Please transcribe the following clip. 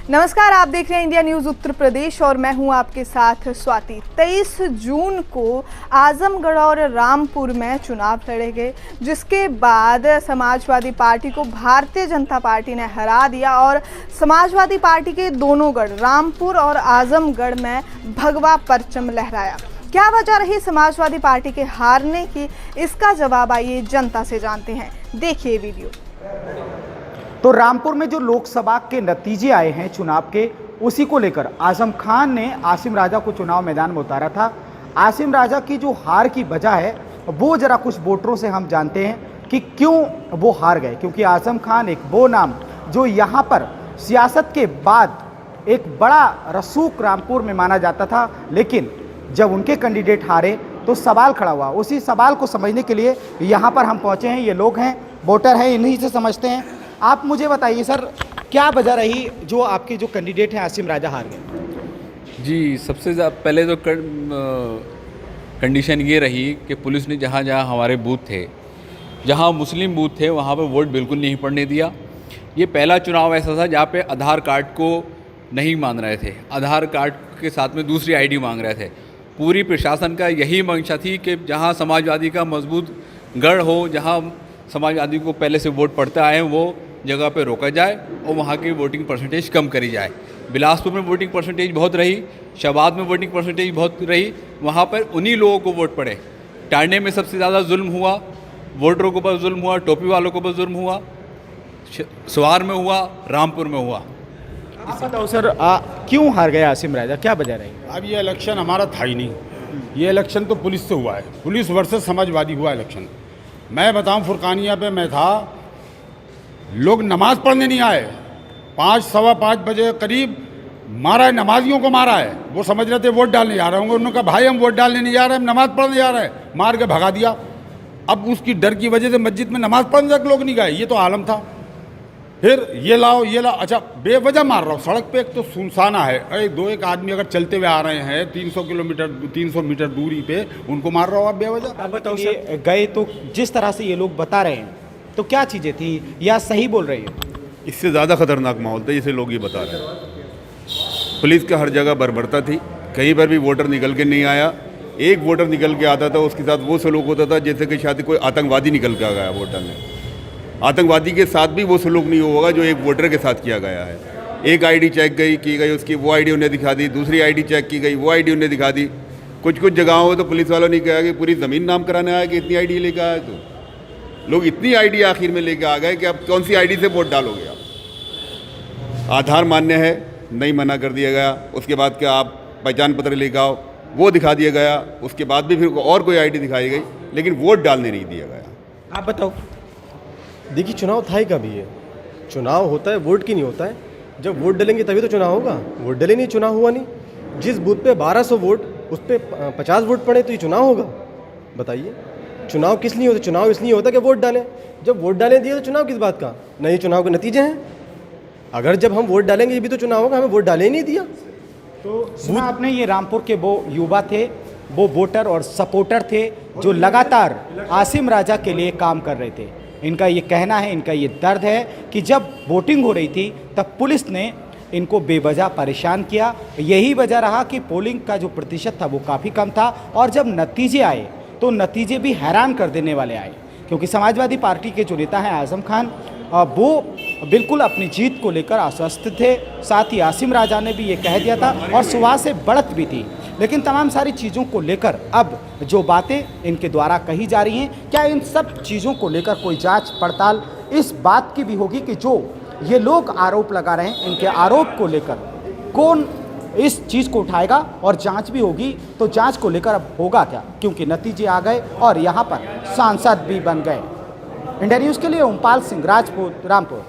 नमस्कार, आप देख रहे हैं इंडिया न्यूज़ उत्तर प्रदेश और मैं हूं आपके साथ स्वाति। 23 जून को आजमगढ़ और रामपुर में चुनाव लड़े गए, जिसके बाद समाजवादी पार्टी को भारतीय जनता पार्टी ने हरा दिया और समाजवादी पार्टी के दोनों गढ़ रामपुर और आजमगढ़ में भगवा परचम लहराया। क्या वजह रही समाजवादी पार्टी के हारने की, इसका जवाब आइए जनता से जानते हैं। देखिए वीडियो। तो रामपुर में जो लोकसभा के नतीजे आए हैं चुनाव के, उसी को लेकर आजम खान ने आसिम राजा को चुनाव मैदान में उतारा था। आसिम राजा की जो हार की वजह है वो जरा कुछ वोटरों से हम जानते हैं कि क्यों वो हार गए। क्योंकि आजम खान एक वो नाम जो यहाँ पर सियासत के बाद एक बड़ा रसूख रामपुर में माना जाता था, लेकिन जब उनके कैंडिडेट हारे तो सवाल खड़ा हुआ। उसी सवाल को समझने के लिए यहाँ पर हम पहुँचे हैं। ये लोग हैं, वोटर हैं, इन्हीं से समझते हैं। आप मुझे बताइए सर, क्या वजह रही जो आपके जो कैंडिडेट हैं आसिम राजा हार गए? जी, सबसे पहले तो कंडीशन ये रही कि पुलिस ने जहाँ जहाँ हमारे बूथ थे, जहाँ मुस्लिम बूथ थे, वहाँ पे वोट बिल्कुल नहीं पड़ने दिया। ये पहला चुनाव ऐसा था जहाँ पे आधार कार्ड को नहीं मान रहे थे, आधार कार्ड के साथ में दूसरी आईडी मांग रहे थे। पूरी प्रशासन का यही मंशा थी कि जहाँ समाजवादी का मजबूत गढ़ हो, जहाँ समाजवादी को पहले से वोट पड़ते आए हैं, वो जगह पे रोका जाए और वहाँ की वोटिंग परसेंटेज कम करी जाए। बिलासपुर में वोटिंग परसेंटेज बहुत रही, शहबाद में वोटिंग परसेंटेज बहुत रही, वहाँ पर उन्हीं लोगों को वोट पड़े। टांडे में सबसे ज़्यादा जुल्म हुआ, वोटरों के ऊपर जुल्म हुआ, टोपी वालों के ऊपर जुल्म हुआ, सवार में हुआ, रामपुर में हुआ। आप बताओ सर, क्यों हार गया आसिम राजा, क्या वजह रही? अब ये इलेक्शन हमारा था ही नहीं, ये इलेक्शन तो पुलिस से हुआ है, पुलिस वर्सेस समाजवादी हुआ इलेक्शन। मैं बताऊं, फुरकानिया पे मैं था, लोग नमाज पढ़ने नहीं आए। 5 सवा 5 बजे करीब मारा है, नमाजियों को मारा है। वो समझ रहे थे वोट डालने जा रहे होंगे, उन्होंने कहा भाई हम वोट डालने नहीं जा रहे, हम नमाज पढ़ने जा रहे हैं, मार के भगा दिया। अब उसकी डर की वजह से मस्जिद में नमाज पढ़ने तक लोग नहीं गए, ये तो आलम था। फिर ये लाओ, अच्छा बेवजह मार रहा हूँ। सड़क पे एक तो सुनसाना है, अरे एक आदमी अगर चलते हुए आ रहे हैं 300 मीटर दूरी पे, उनको मार रहा हो आप बेवजह। आप बताओ सर, गए तो जिस तरह से ये लोग बता रहे हैं तो क्या चीज़ें थी या सही बोल रही है? इससे ज़्यादा खतरनाक माहौल था जिसे लोग ये बता रहे हैं। पुलिस का हर जगह बर्बरता थी, कहीं पर भी वोटर निकल के नहीं आया। एक वोटर निकल के आता था, उसके साथ वो सलूक होता था जैसे कि शायद कोई आतंकवादी निकल के आ गया वोटर में। आतंकवादी के साथ भी वो सलूक नहीं होगा जो एक वोटर के साथ किया गया है। एक आईडी चेक की गई, उसकी वो आईडी उन्हें दिखा दी, दूसरी आईडी चेक की गई, वो आईडी उन्हें दिखा दी। कुछ जगहों में तो पुलिस वालों ने कहा कि पूरी ज़मीन नाम कराने आया कि इतनी आईडी लेकर आया। तो लोग इतनी आईडी आखिर में लेके आ गए कि अब कौन सी आईडी से वोट डालोगे आप। आधार मान्य है, नहीं मना कर दिया गया। उसके बाद क्या आप पहचान पत्र लेकर आओ, वो दिखा दिया गया। उसके बाद भी फिर और कोई आईडी दिखाई गई, लेकिन वोट डालने नहीं दिया गया। आप बताओ। देखिए, चुनाव था ही कभी है, चुनाव होता है वोट की नहीं होता है। जब वोट डालेंगे तभी तो चुनाव होगा, वोट डले नहीं चुनाव हुआ नहीं। जिस बूथ पे 1200 वोट, उस पर 50 वोट पड़े तो ये चुनाव होगा? बताइए, चुनाव किस लिए होता? चुनाव इसलिए होता कि वोट डालें। जब वोट डालें दिए तो चुनाव किस बात का? नहीं, चुनाव के नतीजे हैं। अगर जब हम वोट डालेंगे ये भी तो चुनाव होगा, हमें वोट डाले ही नहीं दिया। तो सुना आपने, ये रामपुर के वो युवा थे, वो वोटर और सपोर्टर थे जो लगातार आसिम राजा के लिए काम कर रहे थे। इनका ये कहना है, इनका ये दर्द है कि जब वोटिंग हो रही थी तब पुलिस ने इनको बेवजह परेशान किया। यही वजह रहा कि पोलिंग का जो प्रतिशत था वो काफ़ी कम था, और जब नतीजे आए तो नतीजे भी हैरान कर देने वाले आए। क्योंकि समाजवादी पार्टी के जो नेता हैं आजम खान, वो बिल्कुल अपनी जीत को लेकर आश्वस्त थे। साथ ही आसिम राजा ने भी ये कह दिया था और सुबह से बढ़त भी थी। लेकिन तमाम सारी चीज़ों को लेकर अब जो बातें इनके द्वारा कही जा रही हैं, क्या इन सब चीज़ों को लेकर कोई जांच पड़ताल इस बात की भी होगी कि जो ये लोग आरोप लगा रहे हैं, इनके आरोप को लेकर कौन इस चीज़ को उठाएगा, और जांच भी होगी तो जांच को लेकर अब होगा क्या? क्योंकि नतीजे आ गए और यहाँ पर सांसद भी बन गए। इंडिया न्यूज़ के लिए ओमपाल सिंह, राजपूत, रामपुर।